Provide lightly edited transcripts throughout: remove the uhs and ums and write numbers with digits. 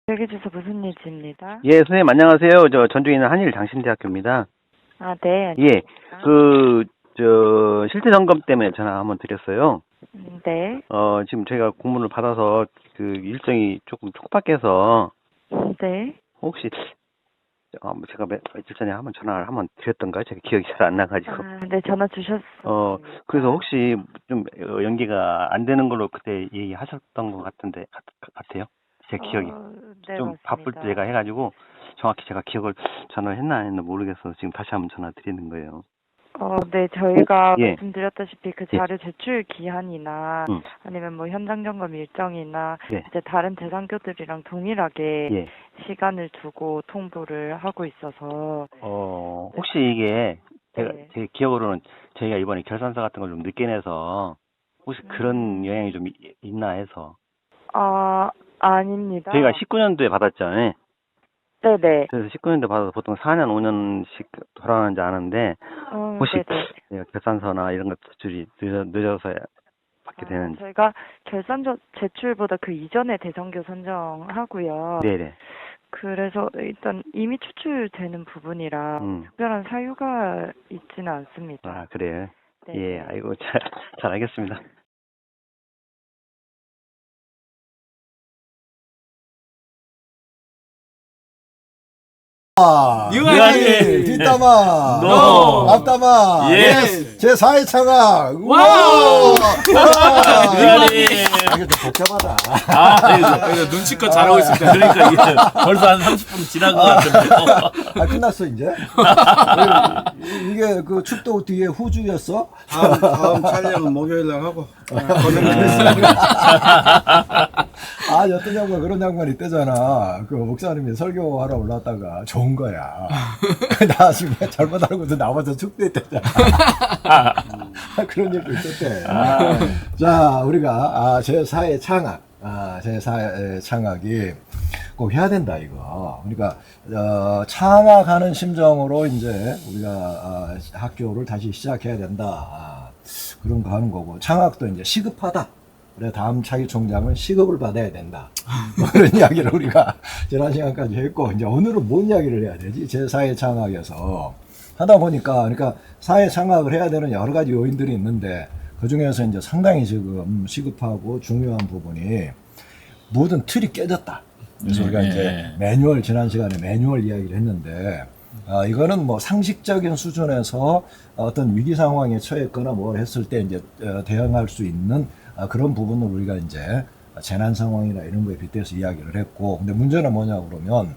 대기주소 무슨 일지입니다. 예, 선생님 안녕하세요. 저 전주에 있는 한일장신대학교입니다. 아, 네. 예, 실태 점검 때문에 전화 한번 드렸어요. 네. 지금 저희가 공문을 받아서 그 일정이 조금 촉박해서 네. 혹시 제가 며칠 전에 한번 전화를 한번 드렸던가요? 제가 기억이 잘 안 나가지고. 아, 네, 전화 주셨어요. 그래서 혹시 좀 연기가 안 되는 걸로 그때 얘기하셨던 것 같아요. 제 기억이. 네, 좀 맞습니다. 바쁠 때 제가 해가지고 정확히 제가 기억을 전화를 했나 안 했나 모르겠어서 지금 다시 한번 전화 드리는 거예요. 네, 저희가 예. 말씀드렸다시피 그 예. 자료 제출 기한이나 아니면 뭐 현장 점검 일정이나 예. 이제 다른 대상교들이랑 동일하게 예. 시간을 두고 통보를 하고 있어서 혹시 이게 네. 제 기억으로는 저희가 이번에 결산서 같은 걸 좀 늦게 내서 혹시 그런 영향이 좀 있나 해서. 아닙니다. 저희가 19년도에 받았잖아요. 네네. 그래서 19년도 받아서 보통 4년, 5년씩 돌아가는지 아는데 혹시 네네. 내가 결산서나 이런 것 제출이 늦어서 받게 되는지. 저희가 결산서 제출보다 그 이전에 대상교 선정하고요. 네네. 그래서 일단 이미 추출되는 부분이라 특별한 사유가 있지는 않습니다. 아, 그래요? 네. 예, 아이고, 잘 알겠습니다. 유한일 뒷담화 노 앞담화 예스 제 4회 창학 와우 유한일 이게 좀 복잡하다. 그래서 눈치껏 잘하고 있습니다. 그러니까 이게 벌써 한 30분 지난 것 같은데. 끝났어 이제. 이게 그 축도 뒤에 후주였어? 다음 촬영은 목요일 날 하고 어떤 양반 그런 양반이 있대잖아. 그 목사님이 설교하러 올랐다가 좋은 거야. 나 지금 잘못 알고도 나와서 축도했대잖아. 그런 얘기 있었대. 자, 우리가 제4회 창학, 제4회 창학이 꼭 해야 된다 이거. 그러니까 창학하는 심정으로 이제 우리가 학교를 다시 시작해야 된다. 그런 거 하는 거고, 창학도 이제 시급하다. 그래, 다음 차기 총장은 시급을 받아야 된다. 뭐 그런 이야기를 우리가 지난 시간까지 했고, 이제 오늘은 뭔 이야기를 해야 되지? 제4회 창학에서 하다 보니까, 그러니까 사회 창학을 해야 되는 여러 가지 요인들이 있는데, 그 중에서 이제 상당히 지금 시급하고 중요한 부분이 모든 틀이 깨졌다. 그래서 우리가 이제 매뉴얼, 지난 시간에 매뉴얼 이야기를 했는데, 이거는 뭐 상식적인 수준에서 어떤 위기 상황에 처했거나 뭘 했을 때 이제 대응할 수 있는 그런 부분을 우리가 이제 재난 상황이나 이런 거에 빗대서 이야기를 했고, 근데 문제는 뭐냐 그러면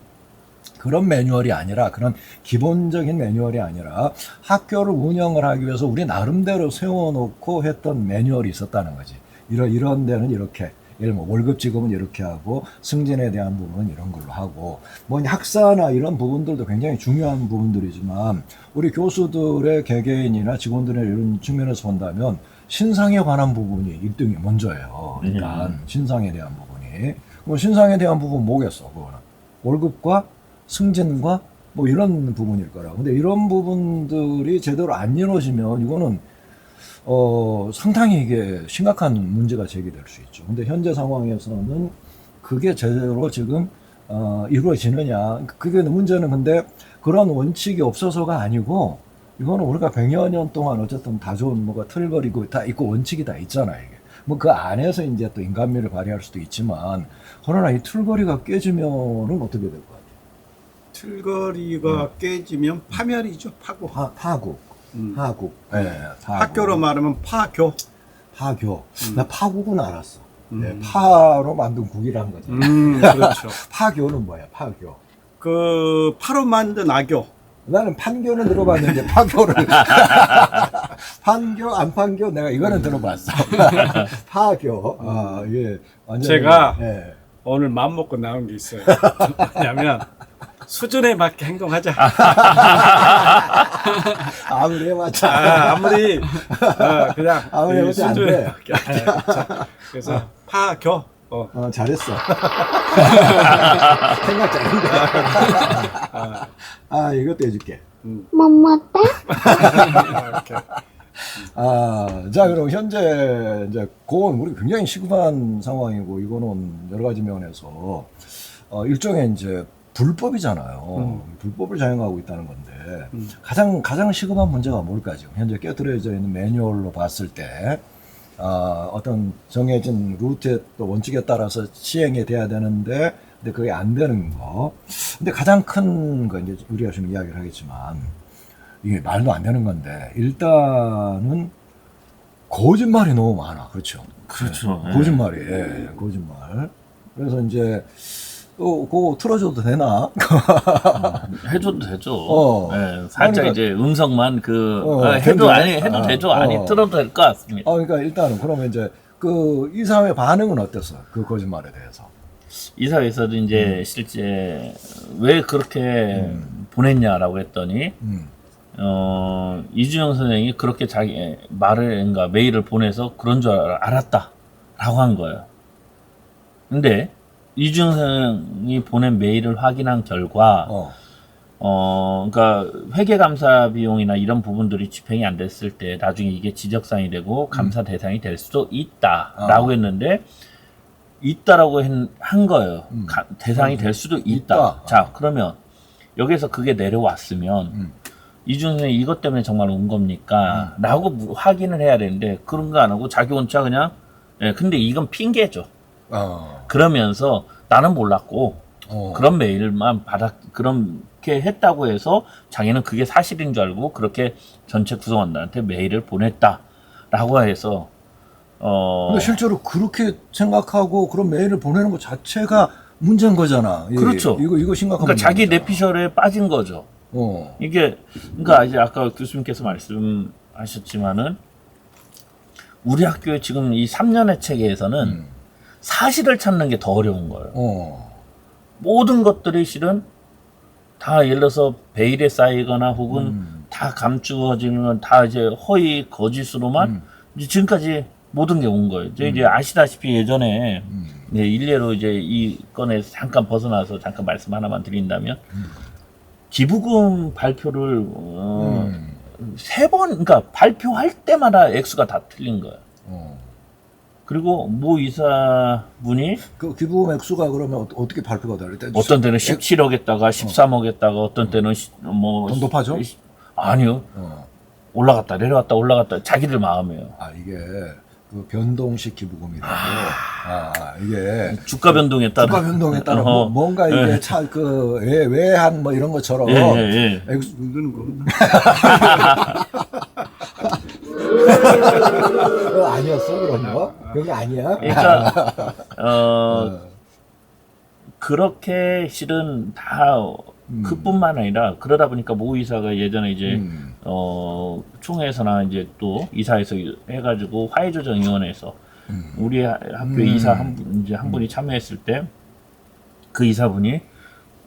그런 매뉴얼이 아니라, 그런 기본적인 매뉴얼이 아니라 학교를 운영을 하기 위해서 우리 나름대로 세워놓고 했던 매뉴얼이 있었다는 거지. 이런 데는 이렇게, 예를 들면 월급 지급은 이렇게 하고 승진에 대한 부분은 이런 걸로 하고, 뭐 학사나 이런 부분들도 굉장히 중요한 부분들이지만 우리 교수들의 개개인이나 직원들의 이런 측면에서 본다면 신상에 관한 부분이 1등이 먼저예요. 일단 신상에 대한 부분이. 그럼 신상에 대한 부분 뭐겠어? 그거는 월급과 승진과 뭐 이런 부분일 거라. 근데 이런 부분들이 제대로 안 이루어지면 이거는 상당히 이게 심각한 문제가 제기될 수 있죠. 근데 현재 상황에서는 그게 제대로 지금 이루어지느냐. 그게 문제는, 근데 그런 원칙이 없어서가 아니고, 이거는 우리가 100여 년 동안 어쨌든 다 좋은 뭐가 틀거리고 다 있고 원칙이 다 있잖아, 이게. 뭐 그 안에서 이제 또 인간미를 발휘할 수도 있지만, 그러나 이 틀거리가 깨지면은 어떻게 될 것 같아요? 틀거리가 깨지면 파멸이죠. 파고. 파국. 파국. 네, 파국. 학교로 말하면 파교. 파교. 나 파국은 알았어. 네, 파로 만든 국이라는 거죠. 그렇죠. 파교는 뭐야, 파교? 그 파로 만든 악교. 나는 판교는 들어봤는데 파교를 판교 안 판교 내가 이거는 들어봤어. 파교. 예. 완전히, 제가 예. 오늘 마음 먹고 나온 게 있어요. 뭐냐면 수준에 맞게 행동하자. 아무리 해봤자. 아무리 그냥 아무리 해봤자 안 돼. 맞게 하자. 그래서 파교. 잘했어. 생각 잘했네. 이것도 해줄게. 뭐뭐다? 이렇게. 자, 그럼 현재 이제 우리 굉장히 시급한 상황이고, 이거는 여러 가지 면에서 일종의 이제 불법이잖아요. 불법을 자행하고 있다는 건데 가장 시급한 문제가 뭘까 지금 현재 깨트려져 있는 매뉴얼로 봤을 때 어떤 정해진 루트의 또 원칙에 따라서 시행이 돼야 되는데 근데 그게 안 되는 거. 근데 가장 큰 거 이제 우리가 지금 이야기를 하겠지만 이게 말도 안 되는 건데 일단은 거짓말이 너무 많아. 그렇죠. 그렇죠. 네. 거짓말이. 예, 거짓말. 그래서 이제 또 그거 틀어줘도 되나? 해줘도 되죠. 예, 살짝 그러니까, 이제 음성만 해도 견제. 해도 되죠. 아니 틀어도 될 것 같습니다. 그러니까 일단은 그러면 이제 그 이사회 반응은 어땠어요? 그 거짓말에 대해서. 이사회에서도 이제 실제 왜 그렇게 보냈냐라고 했더니 이준영 선생이 그렇게 자기 그러니까 메일을 보내서 그런 줄 알았다라고 한 거예요. 근데 이준영 선생이 보낸 메일을 확인한 결과 그러니까 회계감사 비용이나 이런 부분들이 집행이 안 됐을 때 나중에 이게 지적사항이 되고 감사 대상이 될 수도 있다라고 했는데 있다라고 한 거예요. 대상이 될 수도 있다. 자, 그러면 여기서 그게 내려왔으면 이준영 선생이 이것 때문에 정말 온 겁니까? 라고 확인을 해야 되는데 그런 거 안 하고 자기 혼자 그냥 근데 이건 핑계죠. 그러면서 나는 몰랐고 그런 메일만 그렇게 했다고 해서 자기는 그게 사실인 줄 알고 그렇게 전체 구성원들한테 메일을 보냈다라고 해서 근데 실제로 그렇게 생각하고 그런 메일을 보내는 것 자체가 문제인 거잖아. 그렇죠. 이거 심각한 그러니까 자기 문제잖아. 내피셜에 빠진 거죠. 이게 그러니까 이제 아까 교수님께서 말씀하셨지만은 우리 학교에 지금 이 3년의 체계에서는 사실을 찾는 게 더 어려운 거예요. 모든 것들이 실은 다 예를 들어서 베일에 쌓이거나 혹은 다 감추어지는 건 다 이제 허위 거짓으로만 이제 지금까지 모든 게 온 거예요. 이제 아시다시피 예전에 일례로 이제 이 건에서 잠깐 벗어나서 잠깐 말씀 하나만 드린다면 기부금 발표를 3번 그러니까 발표할 때마다 액수가 다 틀린 거예요. 그리고 모 이사분이 그 기부금 액수가 그러면 어떻게 발표가 될때 어떤 때는 17억에다가 13억에다가 어떤 때는 뭐 더 높아져? 아니요. 올라갔다 내려갔다 올라갔다 자기들 마음이에요. 이게 그 변동식 기부금이라고. 이게 주가 변동에 따라 주가 변동에 따라 뭔가 이게 외한 뭐 이런 것처럼 액수 이거는 거. 아니었어 그런 거? 그게 아니야? 그러니까 그렇게 실은 다 그뿐만 아니라 그러다 보니까 모 이사가 예전에 이제 총회에서나 이제 또 이사에서 해가지고 화해조정위원회에서 우리 학교 이사 한 분이 참여했을 때 그 이사분이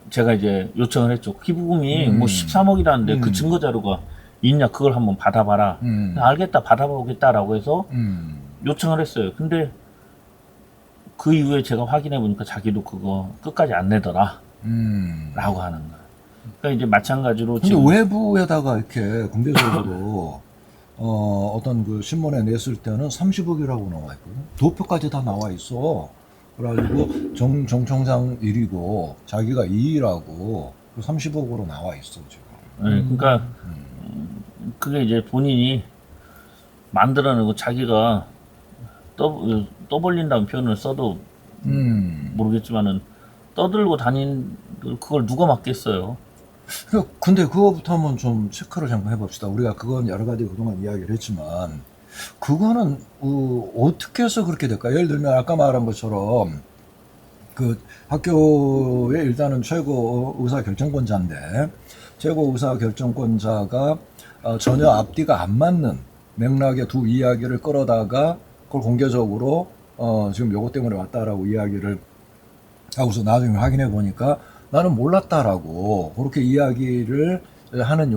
제가 이제 요청을 했죠. 기부금이 뭐 13억이라는데 그 증거 자료가 있냐 그걸 한번 받아봐라. 알겠다 받아보겠다라고 해서 요청을 했어요. 근데 그 이후에 제가 확인해 보니까 자기도 그거 끝까지 안 내더라. 라고 하는 거예요. 그러니까 이제 마찬가지로 근데 지금 외부에다가 이렇게 공개적으로 어떤 그 신문에 냈을 때는 30억이라고 나와 있거든. 도표까지 다 나와 있어. 그래가지고 정 총장 1위고 자기가 2위라고 30억으로 나와 있어 지금. 그러니까 그게 이제 본인이 만들어내고 자기가 떠벌린다는 표현을 써도 모르겠지만은 떠들고 다닌 그걸 누가 맡겠어요? 근데 그거부터 한번 좀 체크를 잠깐 해봅시다. 우리가 그건 여러 가지 그동안 이야기를 했지만 그거는 어떻게 해서 그렇게 될까? 예를 들면 아까 말한 것처럼 그 학교의 일단은 최고 의사 결정권자인데 최고 의사 결정권자가 전혀 앞뒤가 안 맞는 맥락의 두 이야기를 끌어다가 그걸 공개적으로 지금 요거 때문에 왔다라고 이야기를 하고서 나중에 확인해 보니까 나는 몰랐다라고 그렇게 이야기를 하는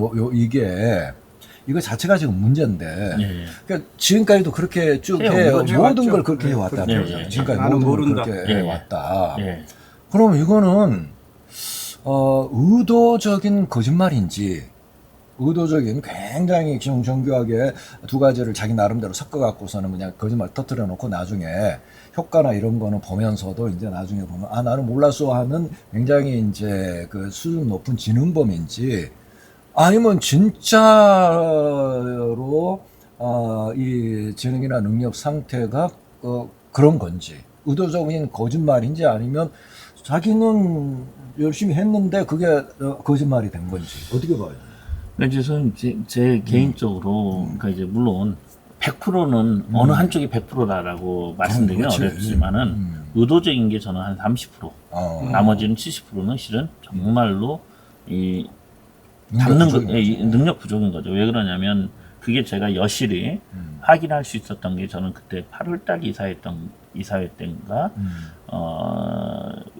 이거 자체가 지금 문제인데 그러니까 지금까지도 그렇게 쭉 해요. 모든 걸 그렇게 해왔다는 거죠. 지금까지 나는 모든 모른다. 걸 그렇게 해왔다. 예. 그럼 이거는 의도적인 거짓말인지 의도적인 굉장히 정교하게 두 가지를 자기 나름대로 섞어갖고서는 그냥 거짓말 터뜨려 놓고 나중에 효과나 이런 거는 보면서도 이제 나중에 보면 아 나는 몰랐어 하는 굉장히 이제 그 수준 높은 지능범인지 아니면 진짜로 이 지능이나 능력 상태가 그런 건지 의도적인 거짓말인지 아니면 자기는 열심히 했는데 그게 거짓말이 된 건지 어떻게 봐요? 이제 저는 제 개인적으로 그러니까 이제 물론 100%는 어느 한쪽이 100%다라고 말씀드리긴 그렇지. 어렵지만은 의도적인 게 저는 한 30%, 나머지는 70%는 실은 정말로 이 능력 부족인 거죠. 왜 그러냐면 그게 제가 여실히 확인할 수 있었던 게 저는 그때 8월달 이사회 때인가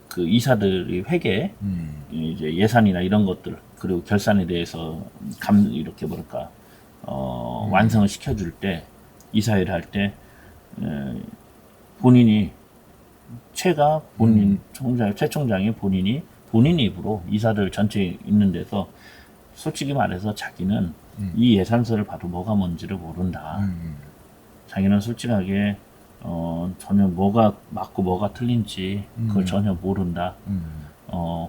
그 이사들이 회계 이제 예산이나 이런 것들 그리고 결산에 대해서 이렇게 뭐랄까 완성을 시켜줄 때 이사회를 할 때 본인이 최 총장이 본인 입으로 이사들 전체 있는 데서 솔직히 말해서 자기는 이 예산서를 봐도 뭐가 뭔지를 모른다. 자기는 솔직하게 전혀 뭐가 맞고 뭐가 틀린지 그걸 전혀 모른다.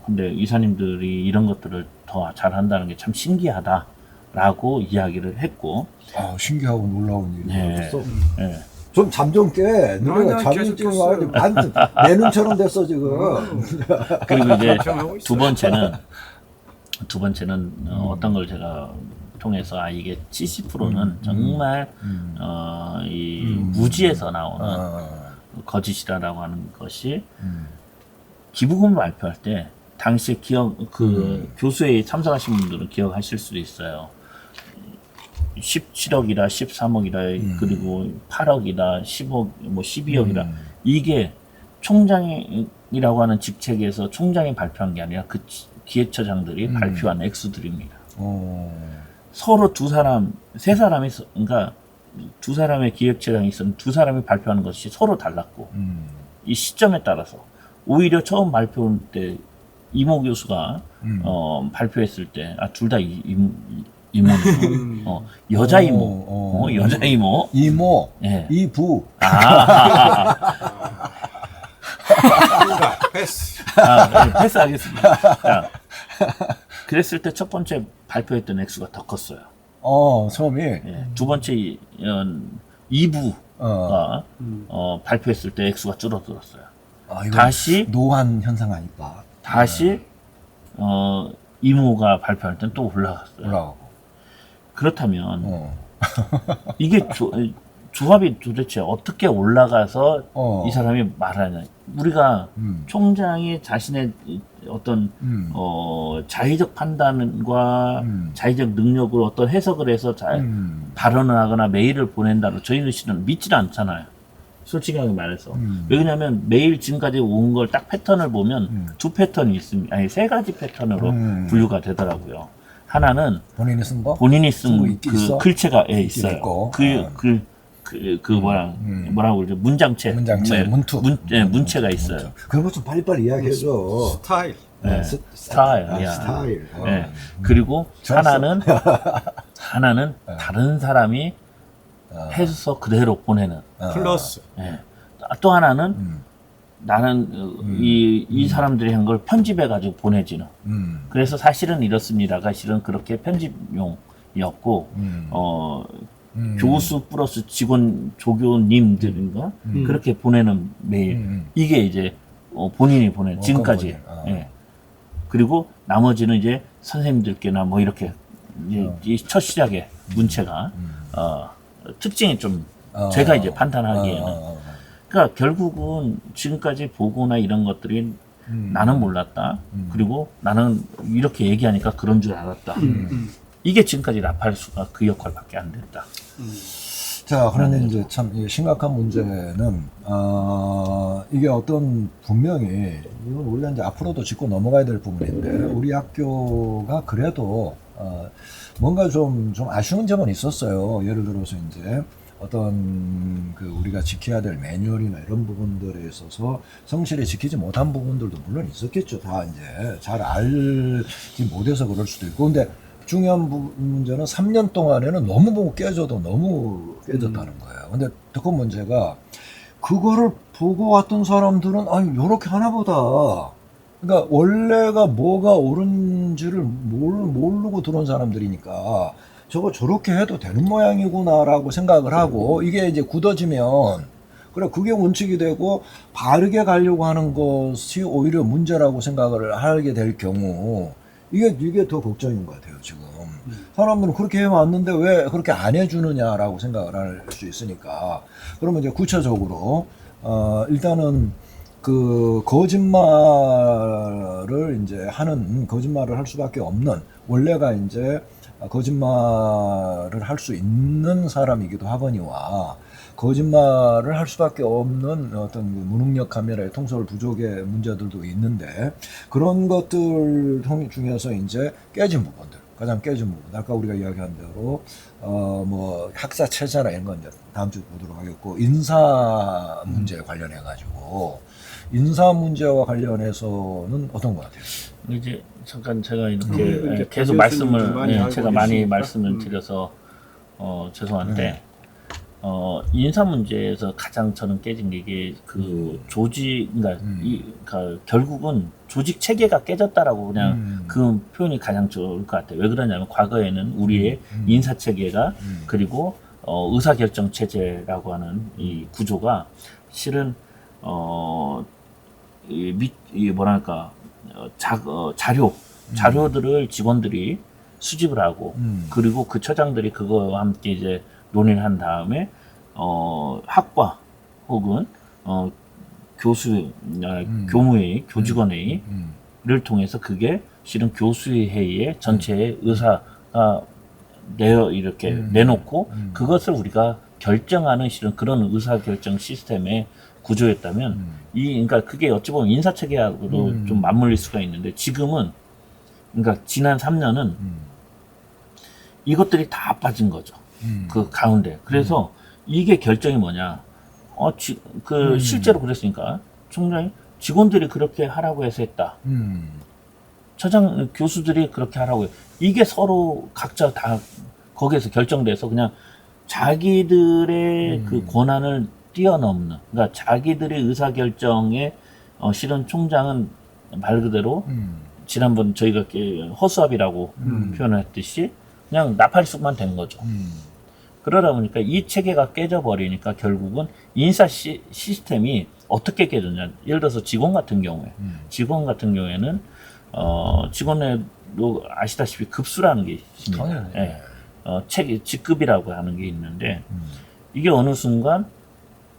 근데 이사님들이 이런 것들을 더 잘한다는 게 참 신기하다라고 이야기를 했고. 아, 신기하고 놀라운 일이었어. 네. 좀 잠 좀 깨. 너네가 잠이 지금 와가지고 내 눈처럼 됐어 지금. 그리고 이제 두 번째는 어떤 걸 제가 통해서 이게 70%는 정말 이 무지에서 나오는 거짓이라고 하는 것이 기부금을 발표할 때 당시에 교수회에 참석하신 분들은 기억하실 수도 있어요. 17억이다, 13억이다, 그리고 8억이다, 10억, 뭐 12억이다. 이게 총장이라고 하는 직책에서 총장이 발표한 게 아니라 그 기획처장들이 발표한 액수들입니다. 서로 세 사람이, 그러니까 두 사람의 기획처장이 있었는데 두 사람이 발표하는 것이 서로 달랐고, 이 시점에 따라서 오히려 처음 발표할 때 이모 교수가 발표했을 때 둘 다 이모네요. 여자 이모, 여자 이모, 예. 이부. 패스. 패스하겠습니다. 자, 그랬을 때 첫 번째 발표했던 액수가 더 컸어요. 처음이. 예, 두 번째 이부가 발표했을 때 액수가 줄어들었어요. 이거 다시 노안 현상 아닐까? 다시 이모가 발표할 때는 또 올라갔어요. 올라가고. 그렇다면 이게 조합이 도대체 어떻게 올라가서 이 사람이 말하냐? 우리가 총장이 자신의 어떤 자의적 판단과 자의적 능력으로 어떤 해석을 해서 발언을 하거나 메일을 보낸다고 저희는 실은 믿질 않잖아요. 솔직하게 말해서. 왜냐하면 메일 지금까지 온 걸 딱 패턴을 보면 두 패턴이 있습니다. 아니, 세 가지 패턴으로 분류가 되더라고요. 하나는 본인이 쓴 거? 본인이 쓴 그 있어? 글체가 있어요. 있고. 뭐라고 그러죠? 문장체. 문투. 문체가 있어요. 그런 거 좀 빨리빨리 이야기해줘. 스타일. 네. 스타일. 스타일. 네. 그리고 하나는 다른 사람이 해서 그대로 보내는. 플러스. 네. 또 하나는 나는 이 사람들이 한 걸 편집해 가지고 보내지는. 그래서 사실은 이렇습니다가 실은 그렇게 편집용이었고 교수 플러스 직원 조교님들인가 그렇게 보내는 메일. 이게 이제 본인이 보낸 지금까지. 예. 그리고 나머지는 이제 선생님들께나 뭐 이렇게 이제 이 첫 시작에 문체가 특징이 좀 제가 이제 판단하기에는 그러니까 결국은 지금까지 보고나 이런 것들이 나는 몰랐다. 그리고 나는 이렇게 얘기하니까 그런 줄 알았다. 이게 지금까지 라팔수가 그 역할밖에 안 됐다. 자, 그런데 이제 참 심각한 문제는 이게 어떤 분명히 이건 우리가 이제 앞으로도 짚고 넘어가야 될 부분인데 우리 학교가 그래도 뭔가 좀 아쉬운 점은 있었어요. 예를 들어서 이제 어떤 그 우리가 지켜야 될 매뉴얼이나 이런 부분들에 있어서 성실히 지키지 못한 부분들도 물론 있었겠죠. 다 이제 잘 알지 못해서 그럴 수도 있고. 근데 중요한 문제는 3년 동안에는 너무 뭐 깨져도 너무 깨졌다는 거예요. 근데 더 큰 문제가 그거를 보고 왔던 사람들은 아니 요렇게 하나 보다. 그러니까 원래가 뭐가 옳은지를 모르고 들어온 사람들이니까 저거 저렇게 해도 되는 모양이구나라고 생각을 하고 이게 이제 굳어지면 그래 그게 원칙이 되고 바르게 가려고 하는 것이 오히려 문제라고 생각을 하게 될 경우 이게 더 걱정인 것 같아요 지금. 사람들은 그렇게 해왔는데 왜 그렇게 안 해주느냐라고 생각을 할 수 있으니까. 그러면 이제 구체적으로 일단은 그 거짓말을 이제 하는 거짓말을 할 수밖에 없는 원래가 이제 거짓말을 할 수 있는 사람이기도 하거니와 거짓말을 할 수밖에 없는 어떤 무능력함이나 통솔 부족의 문제들도 있는데 그런 것들 중에서 이제 깨진 부분들 가장 깨진 부분 아까 우리가 이야기한 대로 뭐 학사 체제나 이런 건 이제 다음 주에 보도록 하겠고 인사 문제에 관련해 가지고 인사 문제와 관련해서는 어떤 것 같아요? 이제 잠깐 제가 이렇게 이제 계속 교수님도 말씀을 많이 알고 제가 많이 계시니까. 말씀을 드려서 죄송한데 인사 문제에서 가장 저는 깨진 게 이게 그 조직 그러니까 그러니까 결국은 조직 체계가 깨졌다라고 그냥 그 표현이 가장 좋을 것 같아요. 왜 그러냐면 과거에는 우리의 인사 체계가 그리고 의사결정 체제라고 하는 이 구조가 실은 이 뭐랄까 자료들을 직원들이 수집을 하고 그리고 그 처장들이 그거와 함께 이제 논의를 한 다음에 학과 혹은 교수 교무회의 교직원회의를 통해서 그게 실은 교수의 회의에 전체의 의사가 이렇게 내놓고 그것을 우리가 결정하는 실은 그런 의사결정 시스템의 구조였다면 그러니까 그게 어찌 보면 인사체계하고도 좀 맞물릴 수가 있는데 지금은 그러니까 지난 3년은 이것들이 다 빠진 거죠. 그 가운데. 그래서 이게 결정이 뭐냐? 실제로 그랬으니까 총장이 직원들이 그렇게 하라고 해서 했다. 교수들이 그렇게 하라고 해. 이게 서로 각자 다 거기에서 결정돼서 그냥 자기들의 그 권한을 뛰어넘는, 그러니까 자기들의 의사결정에 실은 총장은 말 그대로 지난번 저희가 허수아비라고 표현을 했듯이 그냥 나팔쑥만 된 거죠. 그러다 보니까 이 체계가 깨져버리니까 결국은 인사 시스템이 어떻게 깨졌냐. 예를 들어서 직원 같은 경우에는 직원에도 아시다시피 급수라는 게 있습니다. 예. 직급이라고 하는 게 있는데 이게 어느 순간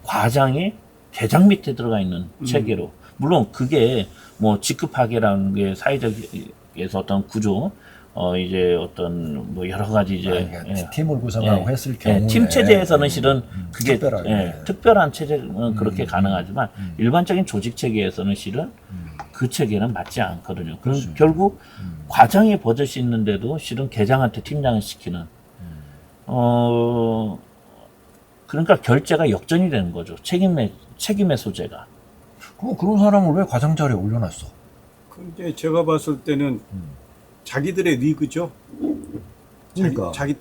과장이 대장 밑에 들어가 있는 체계로 물론 그게 뭐 직급하게라는 게 사회적에서 어떤 구조 이제 어떤 뭐 여러 가지 이제 팀을 구성하고 했을 경우에 팀 체제에서는 실은 그게 특별하게. 특별한 체제는 그렇게 가능하지만 일반적인 조직 체계에서는 실은 그 체계는 맞지 않거든요. 그럼 결국 과장이 버젓이 있는데도 실은 계장한테 팀장을 시키는 그러니까 결제가 역전이 되는 거죠. 책임의 소재가. 그럼 그런 사람을 왜 과장 자리에 올려놨어? 근데 제가 봤을 때는 자기들의 리그죠. 그러니까. 자기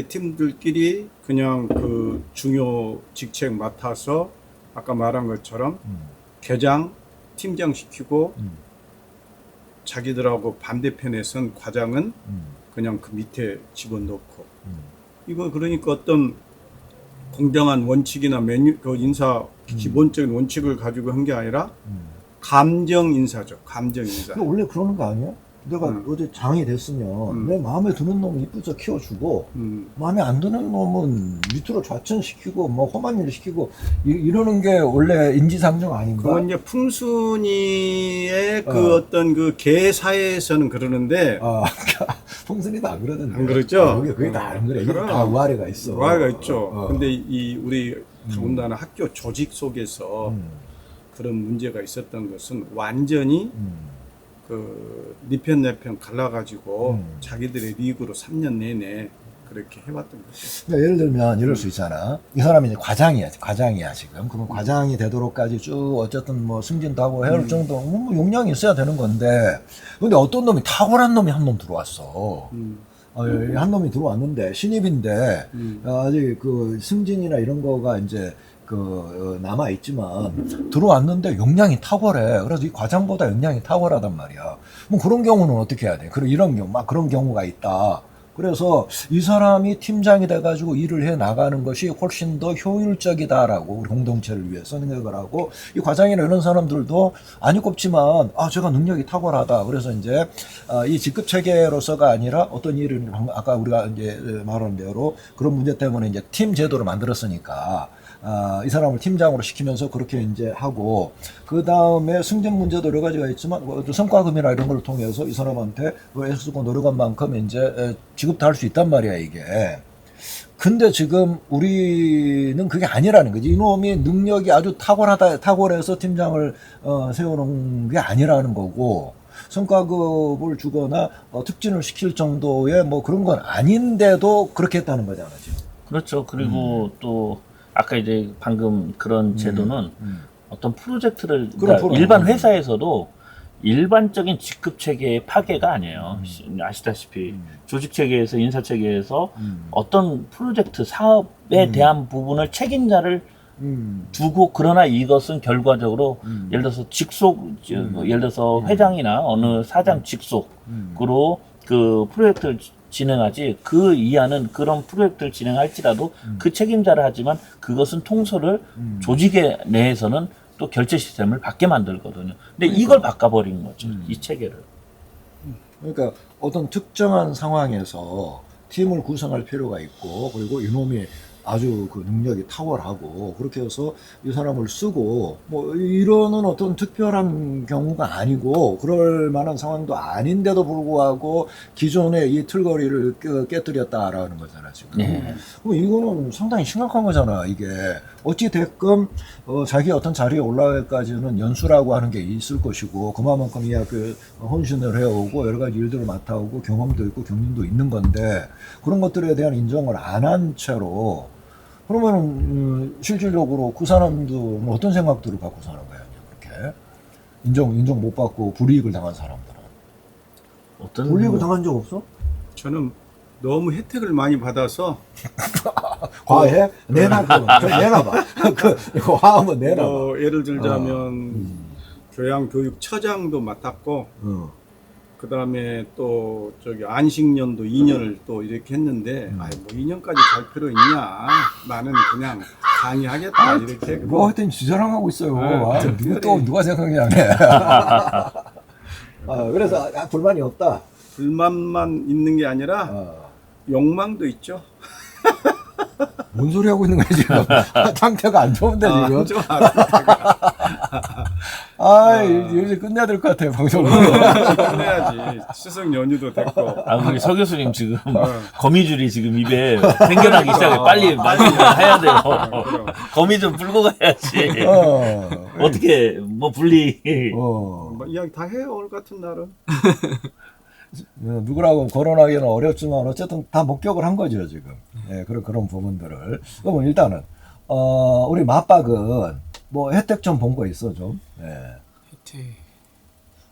팀들끼리 그냥 그 중요 직책 맡아서 아까 말한 것처럼 계장, 팀장 시키고 자기들하고 반대편에 선 과장은 그냥 그 밑에 집어넣고 이거 그러니까 어떤 공정한 원칙이나 그 인사 기본적인 원칙을 가지고 한 게 아니라 감정 인사죠. 감정 인사. 원래 그러는 거 아니야? 내가 어제 장이 됐으면 내 마음에 드는 놈 이쁘게 키워주고 마음에 안 드는 놈은 밑으로 좌천시키고 뭐 험한 일 시키고 이러는 게 원래 인지상정 아닌가? 그건 이제 풍순이의 그 어떤 그 개사에서는 그러는데 풍순이도 안 그러던데. 안 그러죠? 그게 다 안 그래. 이게 다 우아래가 있어. 우아래가 있죠. 근데 우리 더군다나 학교 조직 속에서 그런 문제가 있었던 것은 완전히 그 네 편 내 편 갈라가지고 자기들의 리그로 3년 내내 그렇게 해왔던 거죠. 그러니까 예를 들면 이럴 수 있잖아. 이 사람이 이제 과장이야 지금. 그러면 과장이 되도록까지 쭉 어쨌든 뭐 승진도 하고 해올 정도 뭐 용량이 있어야 되는 건데, 근데 어떤 놈이 탁월한 놈이 한 놈 들어왔어. 한 놈이 들어왔는데 신입인데 아직 그 승진이나 이런 거가 이제 남아 있지만 들어왔는데 역량이 탁월해. 그래서 이 과장보다 역량이 탁월하단 말이야. 뭐 그런 경우는 어떻게 해야 돼? 이런 경우 막 그런 경우가 있다. 그래서 이 사람이 팀장이 돼가지고 일을 해 나가는 것이 훨씬 더 효율적이다라고 우리 공동체를 위해서 생각을 하고, 이 과장이나 이런 사람들도 아니 꼽지만 제가 능력이 탁월하다. 그래서 이제 이 직급 체계로서가 아니라 어떤 일을 아까 우리가 이제 말한 대로 그런 문제 때문에 이제 팀 제도를 만들었으니까 이 사람을 팀장으로 시키면서 그렇게 이제 하고, 그 다음에 승진 문제도 여러 가지가 있지만 성과금이나 이런 걸 통해서 이 사람한테 애쓰고 노력한 만큼 이제 지급도 할 수 있단 말이야 이게. 근데 지금 우리는 그게 아니라는 거지. 이놈이 능력이 아주 탁월해서 팀장을 세우는 게 아니라는 거고, 성과급을 주거나 특진을 시킬 정도의 뭐 그런 건 아닌데도 그렇게 했다는 거잖아 지금. 그렇죠. 그리고 또 아까 이제 방금 그런 제도는 어떤 프로젝트를 그러니까 일반 회사에서도 일반적인 직급 체계의 파괴가 아니에요. 아시다시피 조직 체계에서 인사 체계에서 어떤 프로젝트 사업에 대한 부분을 책임자를 두고, 그러나 이것은 결과적으로 예를 들어서 예를 들어서 회장이나 어느 사장 직속으로 그 프로젝트를 진행하지, 그 이하는 그런 프로젝트를 진행할지라도 그 책임자를 하지만 그것은 통솔을 조직의 내에서는 또 결제 시스템을 받게 만들거든요. 근데 이걸 바꿔버린 거죠. 이 체계를. 그러니까 어떤 특정한 상황에서 팀을 구성할 필요가 있고, 그리고 이놈이 아주 그 능력이 탁월하고 그렇게 해서 이 사람을 쓰고 뭐 이러는 어떤 특별한 경우가 아니고 그럴 만한 상황도 아닌데도 불구하고 기존의 이 틀거리를 깨뜨렸다라는 거잖아 지금. 그럼 이거는 상당히 심각한 거잖아 이게. 어찌 됐건 자기 어떤 자리에 올라가기까지는 연수라고 하는 게 있을 것이고, 그만큼 이 학교에 헌신을 해오고 여러 가지 일들을 맡아오고 경험도 있고 경륜도 있는 건데, 그런 것들에 대한 인정을 안 한 채로 그러면은 실질적으로 그 사람들은 어떤 생각들을 갖고 사는 거야 그렇게 인정 못 받고 불이익을 당한 사람들은. 어떤 불이익을 당한 적 없어? 저는 너무 혜택을 많이 받아서 과해? 내놔봐. 그 화하면 내놔봐. 예를 들자면 교양교육처장도 맡았고, 그 다음에 또 안식년도 2년을 또 이렇게 했는데, 뭐 2년까지 갈 필요 있냐? 나는 그냥 강의하겠다 이렇게 했고. 뭐 하여튼 지자랑하고 있어요. 누가 생각하냐. 그래서 불만이 없다. 불만만 있는 게 아니라 욕망도 있죠. 뭔 소리 하고 있는 거야 지금. 상태가 안 좋은데 지금. 안 좋아. 이제 끝내야 될 것 같아요 방송을. 끝내야지. 추석 연휴도 됐고. 우리 서 교수님 지금 거미줄이 지금 입에 생겨나기 시작해. 빨리 말씀을 해야 돼요. 거미 좀 풀고 가야지. 어떻게 뭐 분리. 뭐 이야기 다 해요 오늘 같은 날은. 누구라고 거론하기는 어렵지만 어쨌든 다 목격을 한 거죠 지금. 그런 부분들을. 그럼 일단은 우리 맞박은 뭐 혜택 좀 본 거 있어 좀. 혜택.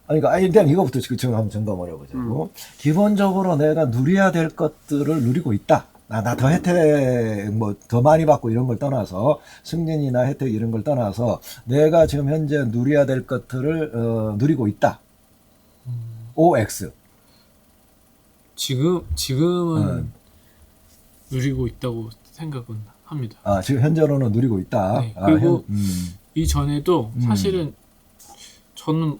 그러니까 일단 이거부터 지금 한번 점검을 해보자고. 기본적으로 내가 누려야 될 것들을 누리고 있다. 나 더 혜택 뭐 더 많이 받고 이런 걸 떠나서, 승진이나 혜택 이런 걸 떠나서 내가 지금 현재 누려야 될 것들을 누리고 있다. OX. 지금은 누리고 있다고 생각은 합니다. 지금 현재로는 누리고 있다. 네, 그리고 이전에도 사실은 저는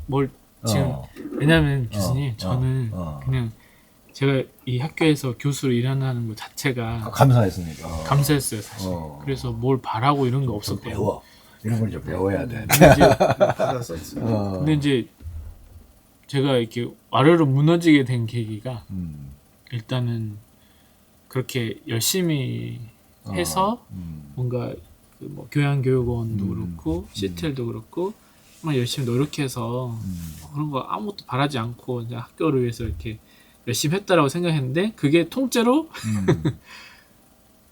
뭘 지금 왜냐면 교수님 저는 그냥 제가 이 학교에서 교수로 일하는 것 자체가 감사했으니까. 감사했어요 사실. 그래서 뭘 바라고 이런 게 없었대요. 배워. 이런 걸 좀 배워야 돼. 근데 이제 제가 이렇게 와르르 무너지게 된 계기가 일단은 그렇게 열심히 해서 뭔가 그 뭐 교양교육원도 그렇고 CTL도 그렇고 막 열심히 노력해서 그런 거 아무것도 바라지 않고 이제 학교를 위해서 이렇게 열심히 했다라고 생각했는데 그게 통째로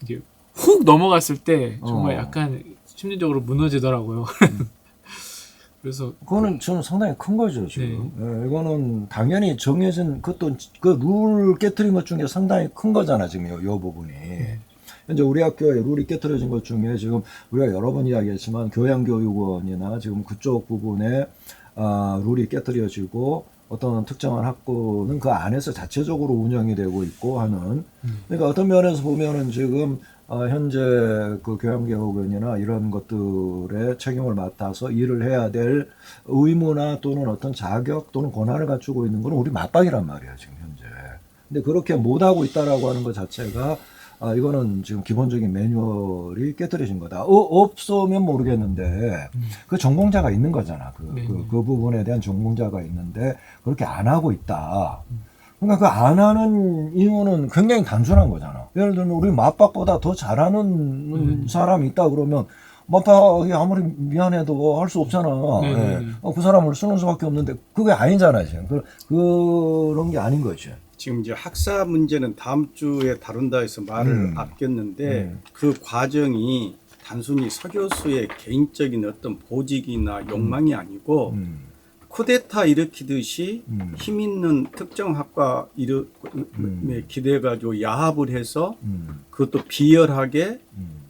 이게 훅 넘어갔을 때 정말 약간 심리적으로 무너지더라고요. 그래서 그거는 저는 상당히 큰 거죠 지금. 예, 이거는 당연히 정해진 그것도 그 룰 깨트린 것 중에 상당히 큰 거잖아 지금 요 부분이. 현재 우리 학교에 룰이 깨트려진 것 중에 지금 우리가 여러 번 이야기했지만 교양교육원이나 지금 그쪽 부분에 룰이 깨트려지고 어떤 특정한 학교는 그 안에서 자체적으로 운영이 되고 있고 하는. 그러니까 어떤 면에서 보면은 지금 현재 그 교양교육원이나 이런 것들의 책임을 맡아서 일을 해야 될 의무나 또는 어떤 자격 또는 권한을 갖추고 있는 건 우리 맞박이란 말이야 지금 현재. 근데 그렇게 못하고 있다라고 하는 것 자체가 이거는 지금 기본적인 매뉴얼이 깨트려진 거다. 없으면 모르겠는데 그 전공자가 있는 거잖아. 그 부분에 대한 전공자가 있는데 그렇게 안 하고 있다. 그러니까 그 안 하는 이유는 굉장히 단순한 거잖아. 예를 들면 우리 맞박보다 더 잘하는 사람이 있다 그러면 맞박이 아무리 미안해도 할 수 없잖아. 예. 그 사람을 쓰는 수밖에 없는데 그게 아니잖아 지금. 그런 게 아닌 거지. 지금 이제 학사 문제는 다음 주에 다룬다 해서 말을 아꼈는데 그 과정이 단순히 서교수의 개인적인 어떤 보직이나 욕망이 아니고 쿠데타 일으키듯이 힘 있는 특정 학과 기대가지고 야합을 해서 그것도 비열하게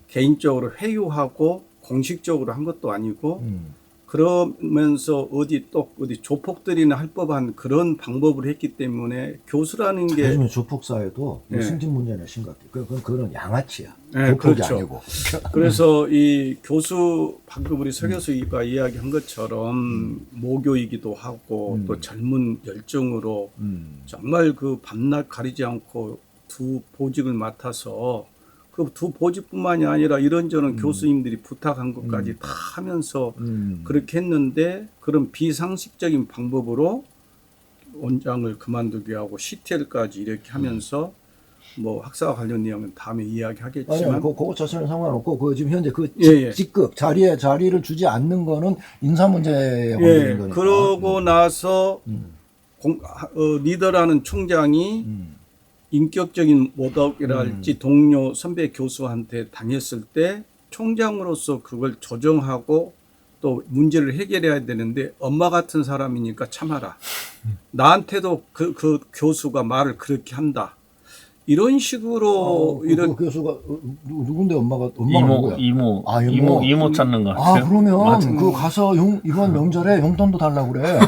개인적으로 회유하고 공식적으로 한 것도 아니고 그러면서 어디 조폭들이나 할 법한 그런 방법을 했기 때문에 교수라는 게 요즘에 조폭사에도 승진 문제는 심각해. 그건 양아치야. 네, 조폭이 그렇죠. 아니고. 그래서 이 교수 방금 우리 서 교수가 이야기한 것처럼 모교이기도 하고 또 젊은 열정으로 정말 그 밤낮 가리지 않고 두 보직을 맡아서 그 두 보직뿐만이 아니라 이런저런 교수님들이 부탁한 것까지 다 하면서 그렇게 했는데 그런 비상식적인 방법으로 원장을 그만두게 하고 CTL까지 이렇게 하면서 뭐 학사와 관련 내용은 다음에 이야기하겠지만 아니요, 그거 자체는 상관없고 그 지금 현재 그 직급 자리를 주지 않는 거는 인사 문제에 관계된 거니까. 그러고 나서 리더라는 총장이 인격적인 모독이랄지 동료 선배 교수한테 당했을 때 총장으로서 그걸 조정하고 또 문제를 해결해야 되는데 엄마 같은 사람이니까 참아라. 나한테도 그 교수가 말을 그렇게 한다. 이런 식으로 그 교수가 누군데 엄마가 누구야? 이모 찾는 거 같아요. 그러면 그 가서 이번 명절에 용돈도 달라고 그래.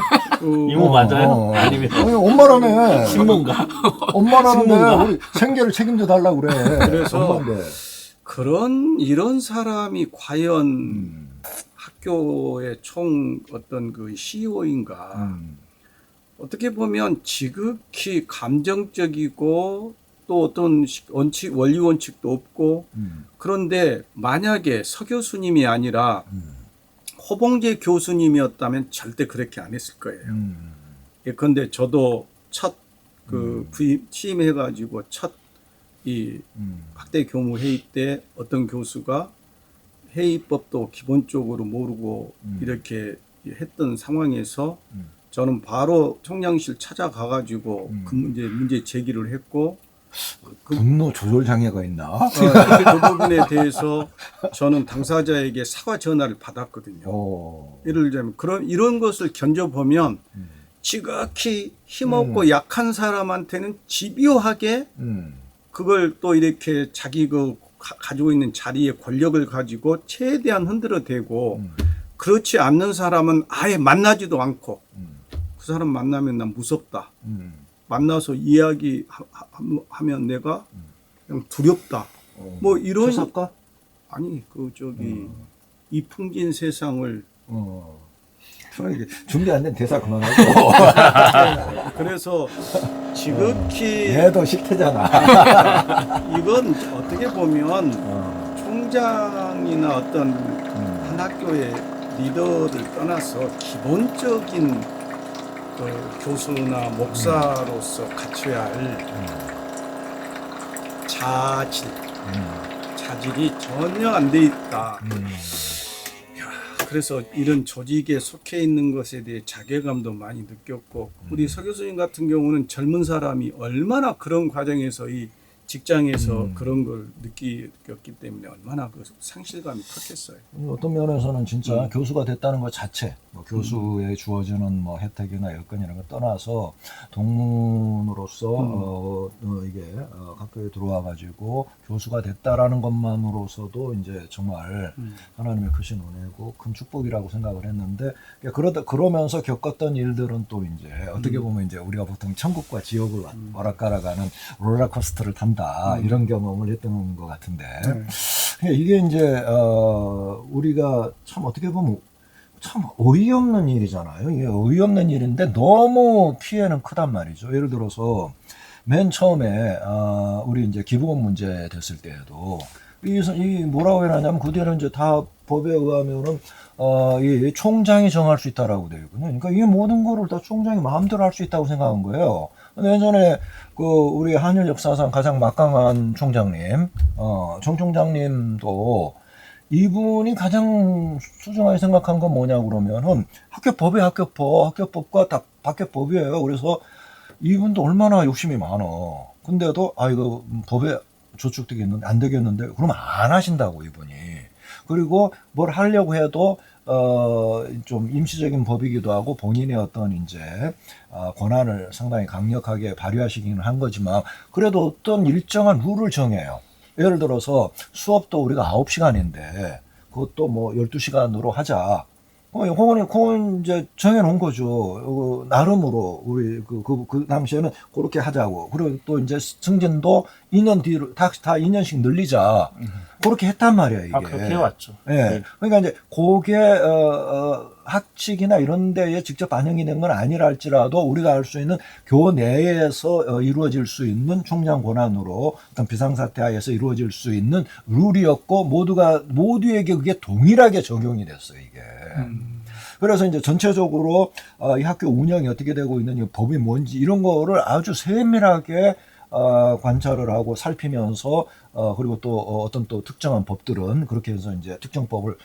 이모 맞아요? 아니면 엄마라며. 신문가? 엄마라는데 우리 생계를 책임져 달라고 그래. 그래서 이런 사람이 과연 학교의 총 어떤 그 CEO인가? 어떻게 보면 지극히 감정적이고 또 어떤 원리 원칙도 없고 그런데 만약에 서 교수님이 아니라 허봉재 교수님이었다면 절대 그렇게 안 했을 거예요. 그런데 저도 첫 취임해가지고 첫 이 학대 교무 회의 때 어떤 교수가 회의법도 기본적으로 모르고 이렇게 했던 상황에서 저는 바로 총장실 찾아가가지고 그 문제 제기를 했고 분노 조절 장애가 있나? 그 부분에 대해서 저는 당사자에게 사과 전화를 받았거든요. 예를 들자면 이런 것을 견뎌보면 지극히 힘없고 약한 사람한테는 집요하게 그걸 또 이렇게 자기 가지고 있는 자리의 권력을 가지고 최대한 흔들어대고 그렇지 않는 사람은 아예 만나지도 않고 그 사람 만나면 난 무섭다. 만나서 이야기하면 내가 그냥 두렵다. 뭐 이런 사까? 아니 이 풍진 세상을 준비 안 된 대사 그만하고. 그래서 지극히 얘도 실태잖아. 이건 어떻게 보면 총장이나 어떤 한 학교의 리더를 떠나서 기본적인 교수나 목사로서 갖춰야 할 자질이 전혀 안 돼 있다. 그래서 이런 조직에 속해 있는 것에 대해 자괴감도 많이 느꼈고 우리 서 교수님 같은 경우는 젊은 사람이 얼마나 그런 과정에서 이 직장에서 그런 걸 느꼈기 때문에 얼마나 그 상실감이 컸겠어요. 어떤 면에서는 진짜 교수가 됐다는 것 자체, 뭐 교수에 주어지는 뭐 혜택이나 여건 이런 거 떠나서 동문으로서 이게 학교에 들어와 가지고 교수가 됐다라는 것만으로서도 이제 정말 하나님의 크신 은혜고 큰 축복이라고 생각을 했는데 그러면서 겪었던 일들은 또 이제 어떻게 보면 이제 우리가 보통 천국과 지옥을 오락가락하는 롤러코스터를 탄다 이런 경험을 했던 것 같은데 이게 이제 우리가 참 어떻게 보면 참 어이없는 일이잖아요. 이게 어이없는 일인데 너무 피해는 크단 말이죠. 예를 들어서 맨 처음에 우리 이제 기부금 문제 됐을 때에도 이 뭐라고 해야 하냐면 그때는 이제 다 법에 의하면은 이 총장이 정할 수 있다라고 되어 있거든요. 그러니까 이 모든 거를 다 총장이 마음대로 할 수 있다고 생각한 거예요. 근데 예전에 그 우리 한일 역사상 가장 막강한 총장님, 정 총장님도 이분이 가장 소중하게 생각한 건 뭐냐 그러면은 학교법이 학교법과 다 학교법이에요. 그래서 이분도 얼마나 욕심이 많어. 근데도 이거 법에 저축되겠는데 안 되겠는데 그러면 안 하신다고 이분이. 그리고 뭘 하려고 해도 좀 임시적인 법이기도 하고 본인의 어떤 이제 권한을 상당히 강력하게 발휘하시기는 한 거지만 그래도 어떤 일정한 룰을 정해요. 예를 들어서 수업도 우리가 9시간인데 그것도 뭐 12시간으로 하자. 그건 이제 정해놓은 거죠. 나름으로 우리 그 당시에는 그렇게 하자고. 그리고 또 이제 승진도 2년 뒤로 다 2년씩 늘리자. 그렇게 했단 말이에요, 이게. 그렇게 해왔죠. 예. 그러니까 이제 그게 학칙이나 이런 데에 직접 반영이 된 건 아니라 할지라도 우리가 알 수 있는 교 내에서 이루어질 수 있는 총장 권한으로 어떤 비상사태 하에서 이루어질 수 있는 룰이었고 모두에게 그게 동일하게 적용이 됐어요, 이게. 그래서 이제 전체적으로 이 학교 운영이 어떻게 되고 있는 이 법이 뭔지 이런 거를 아주 세밀하게 관찰을 하고 살피면서 그리고 또 어떤 또 특정한 법들은 그렇게 해서 이제 특정법을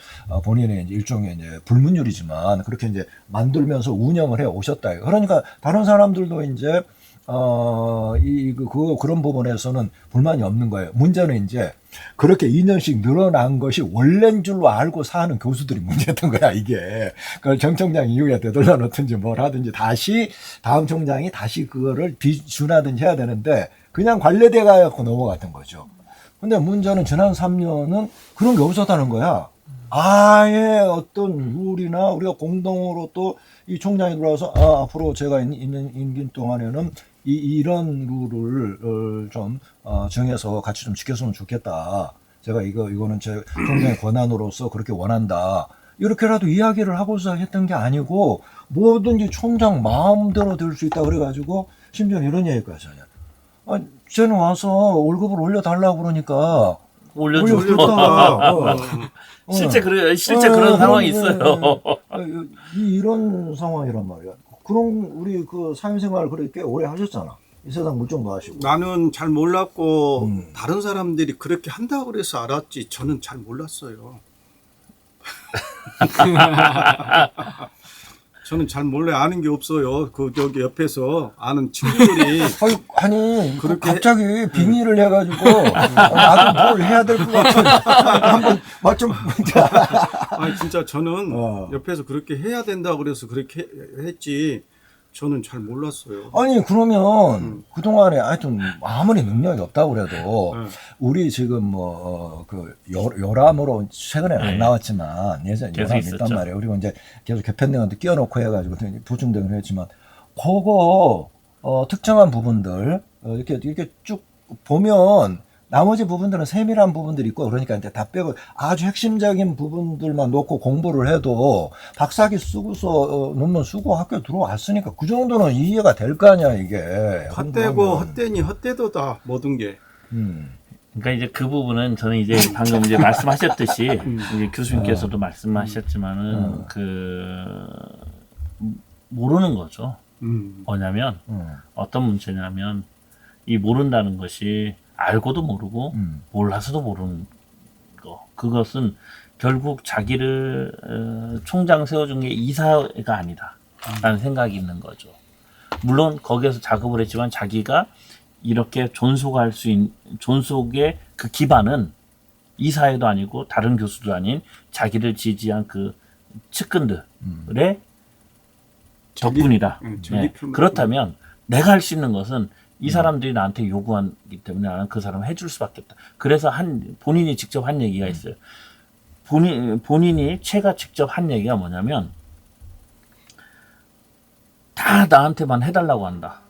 본인의 이제 일종의 이제 불문율이지만 그렇게 이제 만들면서 운영을 해 오셨다. 그러니까 다른 사람들도 이제 그런 부분에서는 불만이 없는 거예요. 문제는 이제 그렇게 2년씩 늘어난 것이 원래인 줄로 알고 사는 교수들이 문제였던 거야, 이게. 그걸 정 총장이 이후에 되돌려 놓든지 뭘 하든지 다시 다음 총장이 다시 그거를 비준하든지 해야 되는데 그냥 관례돼 가고 넘어갔던 거죠. 근데 문제는 지난 3년은 그런 게 없었다는 거야. 아예 어떤 룰이나 우리가 공동으로 또 이 총장이 들어와서 앞으로 제가 있는 임기 동안에는 이런 룰을 좀 정해서 같이 좀 지켰으면 좋겠다. 제가 이거는 제 총장의 권한으로서 그렇게 원한다. 이렇게라도 이야기를 하고서 했던 게 아니고 뭐든지 총장 마음대로 될 수 있다 그래가지고 심지어 이런 얘기까지 하냐. 쟤는 와서 월급을 올려달라고 그러니까 올려줬다. 실제 그런 상황이 있어요. 이런 상황이란 말이야. 그럼 우리 그 사회생활 그렇게 오래 하셨잖아. 이 세상 물정도 하시고. 나는 잘 몰랐고 다른 사람들이 그렇게 한다고 그래서 알았지 저는 잘 몰랐어요. 저는 잘 몰래 아는 게 없어요. 저기 옆에서 아는 친구들이 아니 그렇게 갑자기 빙의를 해가지고 나도 뭘 해야 될 것 같아. 한번 좀 아니 진짜 저는 옆에서 그렇게 해야 된다고 그래서 그렇게 했지. 저는 잘 몰랐어요. 아니 그러면 그동안에 하여튼 아무리 능력이 없다고 그래도 우리 지금 그 열암으로 최근에 안 나왔지만 예전에 열암 있단 말이에요. 그리고 이제 계속 개편등한테 끼워놓고 해가지고 보충등을 했지만 그거 특정한 부분들 이렇게 쭉 보면 나머지 부분들은 세밀한 부분들이 있고 그러니까 이제 다 빼고 아주 핵심적인 부분들만 놓고 공부를 해도 박사학위 쓰고서 논문 쓰고 학교 들어왔으니까 그 정도는 이해가 될 거 아니야 이게. 헛되고 헛되니 헛되도다 모든 게. 그러니까 이제 그 부분은 저는 이제 방금 이제 말씀하셨듯이 이제 교수님께서도 말씀하셨지만은 모르는 거죠. 뭐냐면 어떤 문제냐면 이 모른다는 것이 알고도 모르고 몰라서도 모르는 거. 그것은 결국 자기를 총장 세워준 게 이사가 아니다라는 생각이 있는 거죠. 물론 거기에서 작업을 했지만 자기가 이렇게 존속할 수 있는 존속의 그 기반은 이사회도 아니고 다른 교수도 아닌 자기를 지지한 그 측근들의 덕분이다. 네. 그렇다면 내가 할 수 있는 것은 이 사람들이 나한테 요구하기 때문에 나는 그 사람을 해줄 수밖에 없다. 그래서 본인이 직접 한 얘기가 있어요. 본인이 최가 직접 한 얘기가 뭐냐면 다 나한테만 해달라고 한다.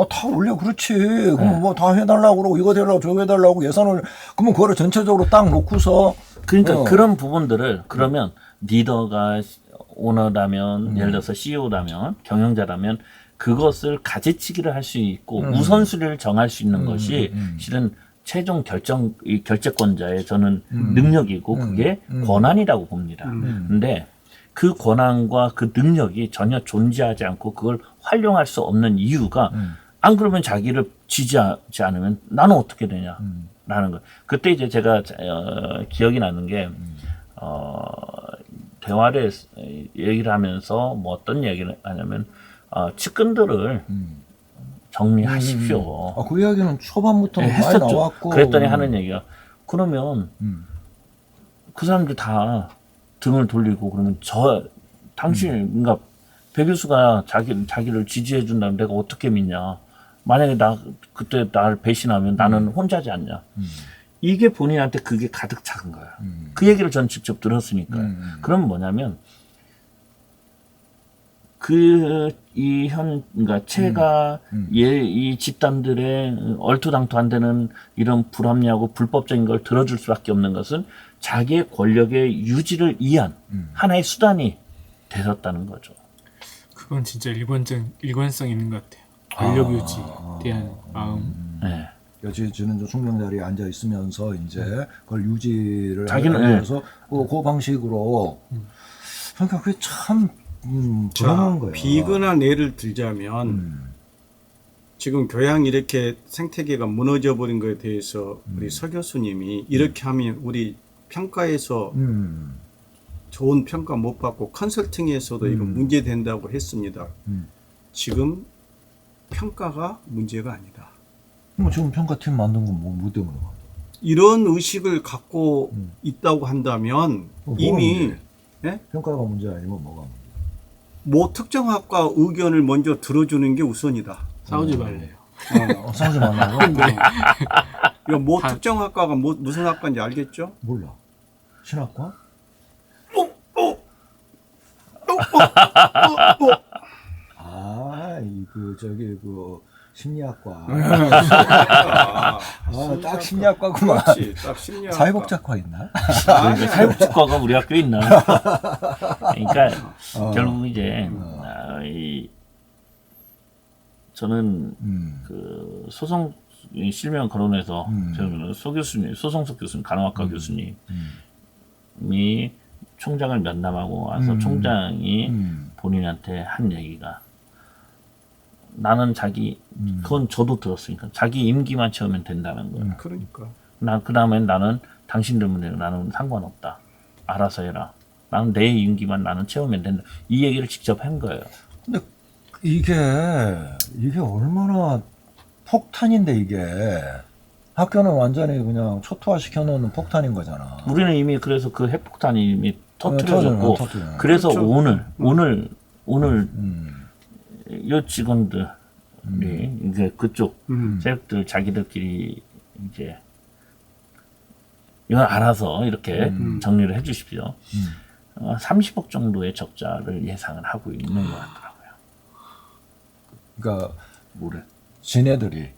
다 원래 그렇지. 그럼 뭐 다 해달라고 그러고 이거 해달라고 저거 해달라고 예산을 그러면 그거를 전체적으로 딱 놓고서 그러니까 그런 부분들을 그러면 리더가 오너라면 예를 들어서 CEO라면 경영자라면 그것을 가지치기를 할 수 있고 우선순위를 정할 수 있는 것이 실은 최종 결재권자의 저는 능력이고 그게 권한이라고 봅니다. 근데 그 권한과 그 능력이 전혀 존재하지 않고 그걸 활용할 수 없는 이유가 안 그러면 자기를 지지하지 않으면 나는 어떻게 되냐라는 거. 그때 이제 제가 기억이 나는 게 대화를 얘기를 하면서 뭐 어떤 얘기를 하냐면 측근들을 정리하십시오. 그 이야기는 초반부터 많이 했었죠. 나왔고. 그랬더니 하는 얘기가 그러면 그 사람들 다 등을 돌리고 그러면 당신 그러니까 배 교수가 자기를 지지해 준다면 내가 어떻게 믿냐. 만약에 그때 나를 배신하면 나는 혼자지 않냐. 이게 본인한테 그게 가득 차은 거야. 그 얘기를 전 직접 들었으니까요. 그럼 뭐냐면 그러니까 채가 이 집단들의 얼토당토 안 되는 이런 불합리하고 불법적인 걸 들어줄 수밖에 없는 것은 자기의 권력의 유지를 위한 하나의 수단이 되었다는 거죠. 그건 진짜 일관성 있는 것 같아요. 권력 유지에 대한 마음. 네. 여지주는 총장 자리에 앉아 있으면서 이제 그걸 유지를 자기는 하면서 그 방식으로 그러니까 그게 참 불안한 거예요. 비근한 예를 들자면 지금 교양 이렇게 생태계가 무너져 버린 거에 대해서 우리 서 교수님이 이렇게 하면 우리 평가에서 좋은 평가 못 받고 컨설팅에서도 이거 문제된다고 했습니다. 지금 평가가 문제가 아니다. 뭐 지금 평가팀 만든 건 뭐 때문에? 이런 의식을 갖고 있다고 한다면 이미 예? 평가가 문제 아니면 뭐가 문제? 뭐 특정 학과 의견을 먼저 들어주는 게 우선이다. 싸우지 말래요. 싸우지 말라고? 이거 뭐 특정 학과가 무슨 학과인지 알겠죠? 몰라. 신학과? 심리학과. 딱 심리학과구만. 그렇지, 딱 심리학과. 사회복지학과 있나? 그러니까 사회복지과가 우리 학교에 있나? 그러니까 결국 이제 저는 그 소송 실명 거론해서 저는 소송석 교수님, 간호학과 교수님이 총장을 면담하고 와서 총장이 본인한테 한 얘기가 나는 그건 저도 들었으니까 자기 임기만 채우면 된다는 거예요. 그러니까. 그 다음엔 나는 당신들 문제는 나는 상관없다. 알아서 해라. 나는 내 임기만 나는 채우면 된다. 이 얘기를 직접 한 거예요. 근데 이게 얼마나 폭탄인데 이게. 학교는 완전히 그냥 초토화 시켜놓는 폭탄인 거잖아. 우리는 이미 그래서 그 핵폭탄이 이미 터뜨려졌고 그래서 그렇죠. 오늘 이 직원들이 이제 그쪽 세력들 자기들끼리 이제 이건 알아서 이렇게 정리를 해주십시오. 30억 정도의 적자를 예상을 하고 있는 것 같더라고요. 그러니까 올해. 지네들이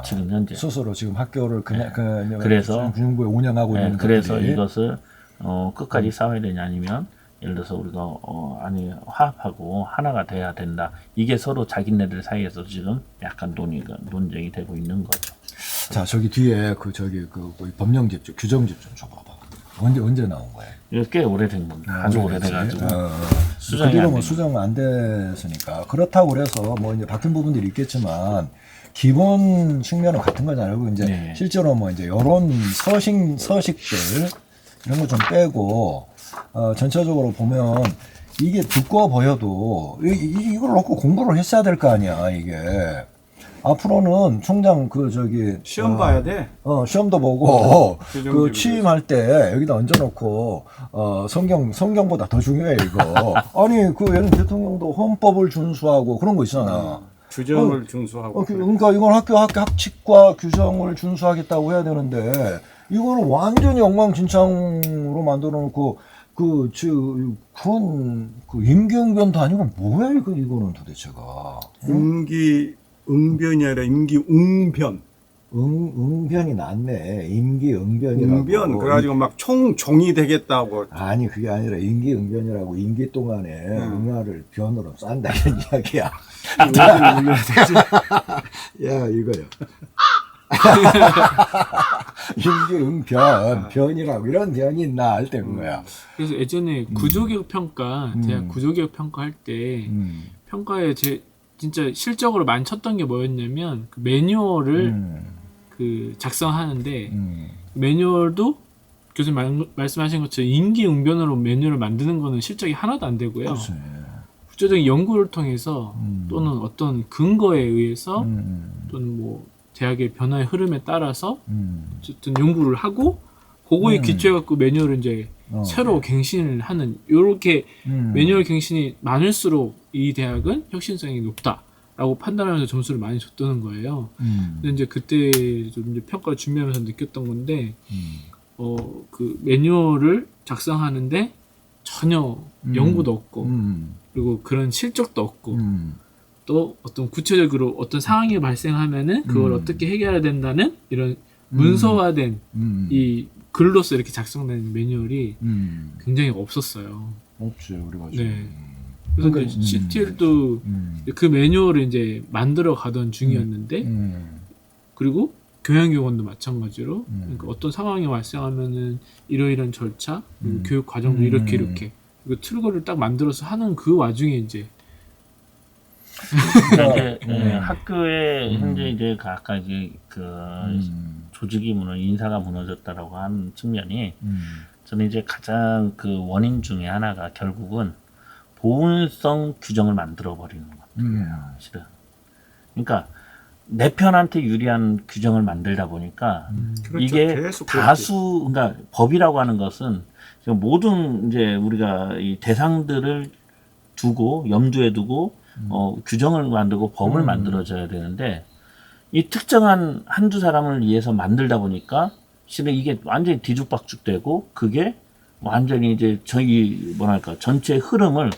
지금 현재 스스로 지금 학교를 그래서 중부에 운영하고 있는 그래서 것들이. 이것을 끝까지 싸워야 되냐 아니면 예를 들어서 우리가 화합하고 하나가 돼야 된다. 이게 서로 자기네들 사이에서 지금 약간 논쟁이 되고 있는 거죠. 자, 저기 뒤에 그 법령집 좀 규정집 좀 줘봐봐. 언제 나온 거예요? 이거 꽤 오래된 겁니다. 아주 오래돼가지고 그 뒤로 뭐 수정 안 됐으니까 그렇다고 그래서 뭐 이제 바뀐 부분들이 있겠지만 기본 측면은 같은 거잖아요. 그리고 이제 실제로 뭐 이제 이런 서식들 이런 거 좀 빼고 전체적으로 보면 이게 두꺼워 보여도 이걸 놓고 공부를 했어야 될 거 아니야 이게. 앞으로는 총장 시험 봐야 돼. 시험도 보고 교정기록에서. 그 취임할 때 여기다 얹어놓고 성경보다 더 중요해 이거. 아니 그 예를 대통령도 헌법을 준수하고 그런 거 있잖아. 규정을 준수하고. 그러니까 이건 학교 학칙과 규정을 준수하겠다고 해야 되는데 이거는 완전히 엉망진창으로 만들어놓고 그건 임기응변도 아니고 뭐야 이거는 도대체가. 임기응변이 아니라 임기응변. 응변이 낫네. 임기응변이라고. 응변 그래가지고 막 총종이 되겠다고. 아니 그게 아니라 임기응변이라고 임기 동안에 응아를 변으로 싼다 이런 이야기야. 야 이거요. 임기응변 변이라고 이런 변이 있나 할 때 그거야. 그래서 예전에 구조개혁 평가, 대학 구조개혁 평가 할 때 평가에 진짜 실적으로 많이 쳤던 게 뭐였냐면 그 매뉴얼을 그 작성하는데 매뉴얼도 교수님 말씀하신 것처럼 임기응변으로 매뉴얼을 만드는 거는 실적이 하나도 안 되고요. 그렇지. 구체적인 연구를 통해서 또는 어떤 근거에 의해서 또는 뭐 대학의 변화의 흐름에 따라서 어쨌든 연구를 하고 그거에 기초해갖고 매뉴얼을 이제 새로 갱신을 하는 요렇게 매뉴얼 갱신이 많을수록 이 대학은 혁신성이 높다라고 판단하면서 점수를 많이 줬다는 거예요. 근데 이제 그때 좀 이제 평가를 준비하면서 느꼈던 건데 그 매뉴얼을 작성하는데 전혀 연구도 없고 그리고 그런 실적도 없고 또 어떤 구체적으로 어떤 상황이 발생하면은 그걸 어떻게 해결해야 된다는 이런 문서화된 이 글로서 이렇게 작성된 매뉴얼이 굉장히 없었어요. 없지 우리가. 네. 그래서 그러니까, 이제 CTL도 그 매뉴얼을 이제 만들어 가던 중이었는데 그리고 교양교원도 마찬가지로 그러니까 어떤 상황이 발생하면은 이러이러한 절차 그리고 교육 과정도 이렇게 그리고 틀거를 딱 만들어서 하는 그 와중에 이제 그러니까 이제 학교에 현재 이제 아까 이제 그 조직이 인사가 무너졌다라고 하는 측면이 저는 이제 가장 그 원인 중에 하나가 결국은 보훈성 규정을 만들어 버리는 것 같아요. 실은. 그러니까 내 편한테 유리한 규정을 만들다 보니까 그렇죠. 이게 계속 다수 그러니까 법이라고 하는 것은 지금 모든 이제 우리가 이 대상들을 두고 염두에 두고 규정을 만들고 법을 만들어줘야 되는데 이 특정한 한두 사람을 위해서 만들다 보니까 실은 이게 완전히 뒤죽박죽되고 그게 완전히 이제 저희 뭐랄까 전체 흐름을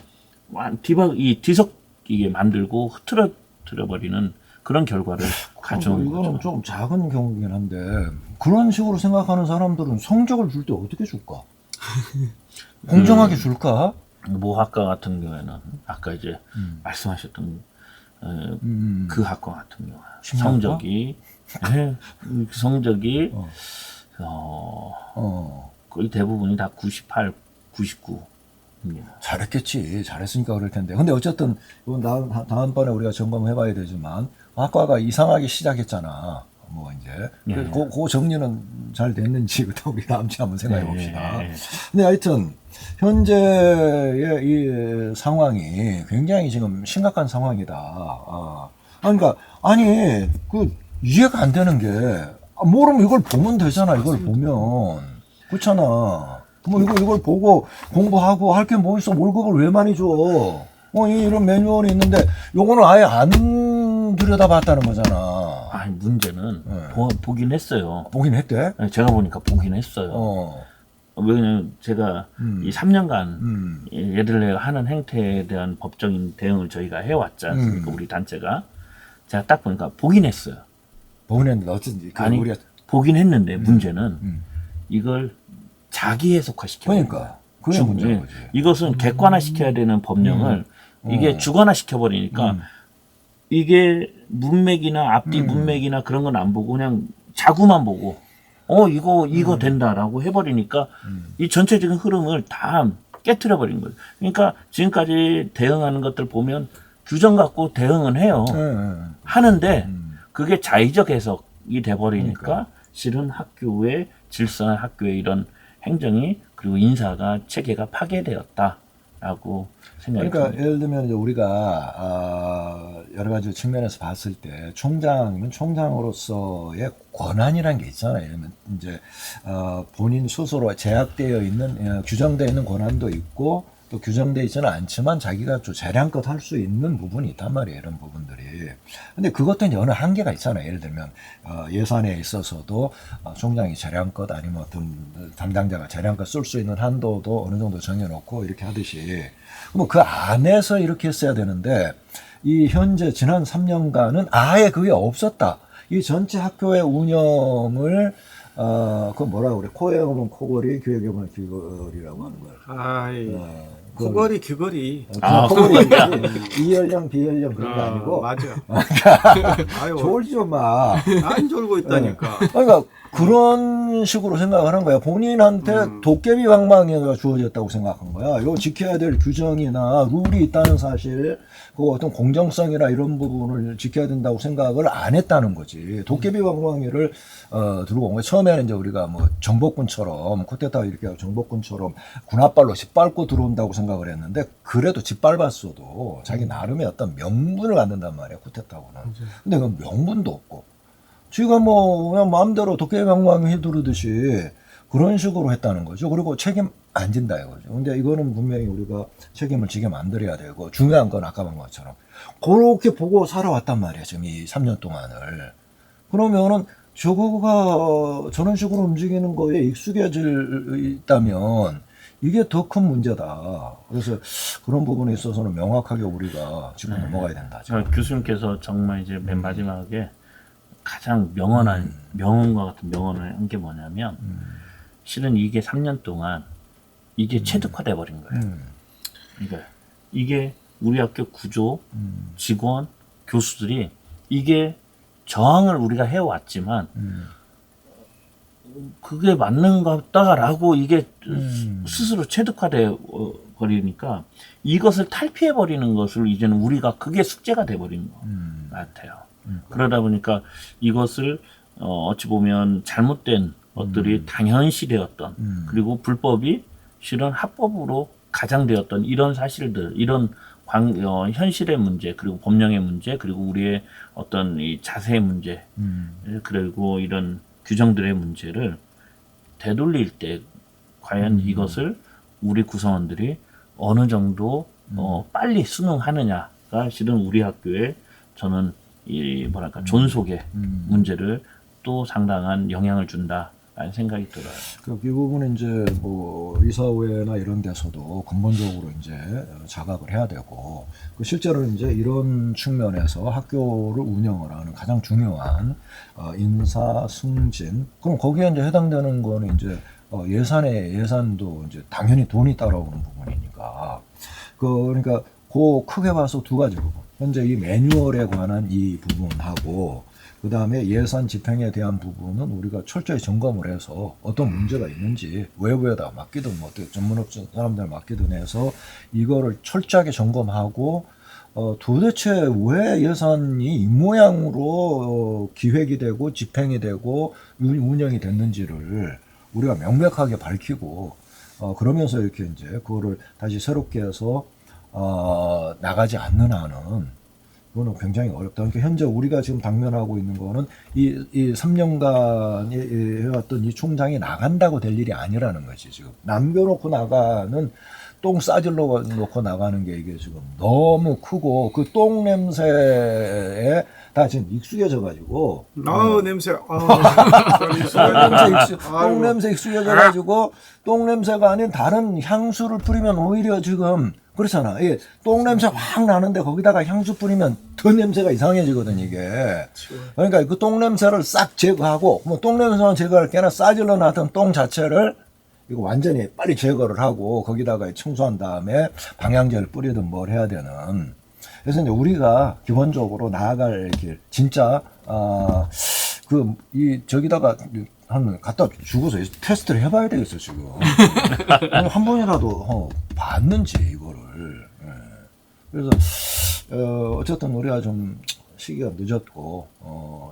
뒤섞이게 만들고 흐트러뜨려 버리는 그런 결과를 가져온 이거는 거죠. 좀 작은 경우긴 한데 그런 식으로 생각하는 사람들은 성적을 줄 때 어떻게 줄까? 공정하게 줄까? 모학과 같은 경우에는 아까 이제 말씀하셨던 그 학과 같은 경우 심리학과? 성적이 거의 대부분이 다 98, 99입니다. 잘했겠지. 잘했으니까 그럴 텐데. 근데 어쨌든 이건 다음번에 우리가 점검해봐야 되지만 학과가 이상하게 시작했잖아. 뭐 이제 네. 그 정리는 잘 됐는지 우리 다음 주에 한번 생각해 봅시다. 네. 근데 하여튼 현재의 이 상황이 굉장히 지금 심각한 상황이다. 그러니까 아니 그 이해가 안 되는 게 모르면 이걸 보면 되잖아. 이걸 보면 그렇잖아. 뭐 이걸 보고 공부하고 할 게 뭐 있어? 월급을 왜 많이 줘? 이런 매뉴얼이 있는데 요거는 아예 안 들여다봤다는 거잖아. 아니 문제는 보긴 했어요. 보긴 했대? 제가 보니까 보긴 했어요. 왜냐면 제가 이 3년간 얘들 하는 행태에 대한 법적인 대응을 저희가 해왔지 않습니까? 우리 단체가. 제가 딱 보니까 보긴 했어요. 보긴 했는데 어쩐지 아니 우리가 보긴 했는데 문제는 이걸 자기 해석화시켜. 그러니까 그게 문제인 거지. 이것은 객관화시켜야 되는 법령을 이게 주관화시켜버리니까 이게 문맥이나 앞뒤 문맥이나 그런 건 안 보고 그냥 자구만 보고 이거 된다라고 해버리니까 이 전체적인 흐름을 다 깨트려 버린 거예요. 그러니까 지금까지 대응하는 것들 보면 규정 갖고 대응은 해요. 하는데 그게 자의적 해석이 돼버리니까 실은 학교의 질서나 학교의 이런 행정이 그리고 인사가 체계가 파괴되었다라고 생각이 그러니까 듭니다. 예를 들면 이제 우리가 여러 가지 측면에서 봤을 때 총장이면 총장으로서의 권한이라는 게 있잖아요. 예를 들면 이제 본인 스스로 제약되어 있는 규정되어 있는 권한도 있고 또 규정되어 있지는 않지만 자기가 좀 재량껏 할 수 있는 부분이 있단 말이에요. 이런 부분들이. 근데 그것도 이제 어느 한계가 있잖아요. 예를 들면 예산에 있어서도 총장이 재량껏 아니면 어떤 담당자가 재량껏 쓸 수 있는 한도도 어느 정도 정해놓고 이렇게 하듯이 뭐 그 안에서 이렇게 했어야 되는데 이 현재 지난 3년간은 아예 그게 없었다. 이 전체 학교의 운영을 그 뭐라고 그래? 코에 오면 코걸이, 귀에 오면 귀걸이라고 하는 거야. 아이, 코걸이, 귀걸이. 코걸이 이연령, 비연령 그런 거 아니고. 맞아. 아유, 졸지 좀 마. 안 졸고 있다니까. 그러니까 그런 식으로 생각을 한 거야. 본인한테 도깨비 방망이가 주어졌다고 생각한 거야. 이거 지켜야 될 규정이나 룰이 있다는 사실, 그 어떤 공정성이나 이런 부분을 지켜야 된다고 생각을 안 했다는 거지. 도깨비 방망이를 들고 온 거야. 처음에는 이제 우리가 뭐 정복군처럼 쿠데타 이렇게 하고 정복군처럼 군홧발로 짓밟고 들어온다고 생각을 했는데 그래도 짓밟았어도 자기 나름의 어떤 명분을 만든단 말이야. 쿠데타고는. 근데 그 명분도 없고. 지금 뭐 그냥 마음대로 도깨비 방망이 휘두르듯이 그런 식으로 했다는 거죠. 그리고 책임 안 진다 이거죠. 근데 이거는 분명히 우리가 책임을 지게 만들어야 되고 중요한 건 아까 본 것처럼 그렇게 보고 살아왔단 말이야. 지금 이 3년 동안을. 그러면은 저거가 저런 식으로 움직이는 거에 익숙해져 있다면 이게 더 큰 문제다. 그래서 그런 부분에 있어서는 명확하게 우리가 짚고 넘어가야 된다. 교수님께서 정말 이제 맨 마지막에 가장 명언과 같은 명언을 한 게 뭐냐면 실은 이게 3년 동안 이게 체득화돼 버린 거예요. 그러니까 이게 우리 학교 구조, 직원, 교수들이 이게 저항을 우리가 해왔지만 그게 맞는 것 같다라고 이게 스스로 체득화돼 버리니까 이것을 탈피해 버리는 것을 이제는 우리가 그게 숙제가 돼 버린 것 같아요. 그러다 보니까 이것을 어찌 보면 잘못된 것들이 당연시되었던 그리고 불법이 실은 합법으로 가장되었던 이런 사실들, 이런 현실의 문제, 그리고 법령의 문제, 그리고 우리의 어떤 이 자세의 문제, 그리고 이런 규정들의 문제를 되돌릴 때 과연 이것을 우리 구성원들이 어느 정도 빨리 수능하느냐가 실은 우리 학교에 저는 이 뭐랄까 존속의 문제를 또 상당한 영향을 준다라는 생각이 들어요. 이 부분은 이제 뭐 이사회나 이런 데서도 근본적으로 이제 자각을 해야 되고 실제로 이제 이런 측면에서 학교를 운영을 하는 가장 중요한 인사 승진 그럼 거기에 이제 해당되는 거는 이제 예산도 이제 당연히 돈이 따라오는 부분이니까 그러니까 그 크게 봐서 두 가지 부분. 현재 이 매뉴얼에 관한 이 부분하고 그 다음에 예산 집행에 대한 부분은 우리가 철저히 점검을 해서 어떤 문제가 있는지 외부에다 맡기든 뭐 전문업체 사람들 맡기든 해서 이거를 철저하게 점검하고 도대체 왜 예산이 이 모양으로 기획이 되고 집행이 되고 운영이 됐는지를 우리가 명백하게 밝히고 그러면서 이렇게 이제 그거를 다시 새롭게 해서 나가지 않는 한은 그거는 굉장히 어렵다. 그러니까 현재 우리가 지금 당면하고 있는 거는 이 3년간 해왔던 이 총장이 나간다고 될 일이 아니라는 거지. 지금 남겨놓고 나가는 똥 싸질러 놓고 나가는 게 이게 지금 너무 크고 그 똥 냄새에 다 지금 익숙해져 가지고 냄새. 똥 냄새 익숙해져 가지고 똥 냄새가 아닌 다른 향수를 뿌리면 오히려 지금 그렇잖아. 이 똥 냄새 확 나는데 거기다가 향수 뿌리면 더 냄새가 이상해지거든 이게. 그러니까 그 똥 냄새를 싹 제거하고 뭐 똥 냄새만 제거할 게 아니라 싸질러 놨던 똥 자체를 이거 완전히 빨리 제거를 하고 거기다가 청소한 다음에 방향제를 뿌리든 뭘 해야 되는. 그래서 이제 우리가 기본적으로 나아갈 길 진짜 저기다가 한 갖다 주고서 테스트를 해봐야 되겠어 지금. 한 번이라도 봤는지 이거를. 그래서 어쨌든 우리가 좀 시기가 늦었고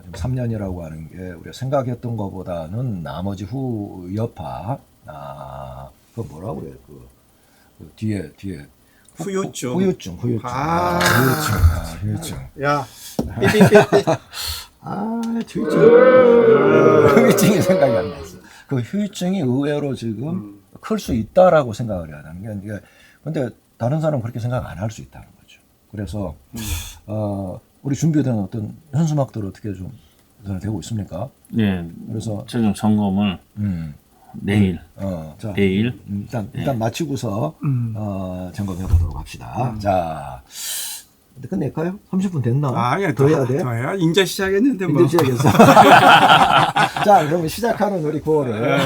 지금 3년이라고 하는 게 우리가 생각했던 것보다는 나머지 후 여파 그 뭐라고 그래? 그 뒤에 후유증. 후유증. 아. 후유증. 야, 삐삐삐삐. 후유증이 생각이 안 났어. 그 후유증이 의외로 지금 클 수 있다라고 생각을 해야 하는 게, 근데 다른 사람은 그렇게 생각 안 할 수 있다는 거죠. 그래서 우리 준비된 어떤 현수막들 어떻게 좀 되고 있습니까? 예. 그래서 최종 점검을 내일. 자, 내일. 일단 마치고서 점검해 보도록 합시다. 자, 근데 끝낼까요? 30분 됐나? 아니야, 더 해야 돼? 더 해야. 이제 시작했는데 뭐. 이제 시작했어. 자, 그러면 시작하는 우리 구호를.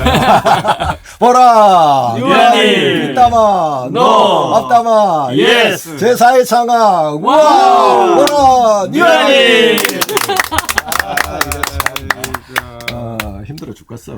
보라! 유한이! 뒷담화! 노! 앞담화! 예스! 제4의 창학! 우와! 보라! 유한이! 힘들어 죽겠어.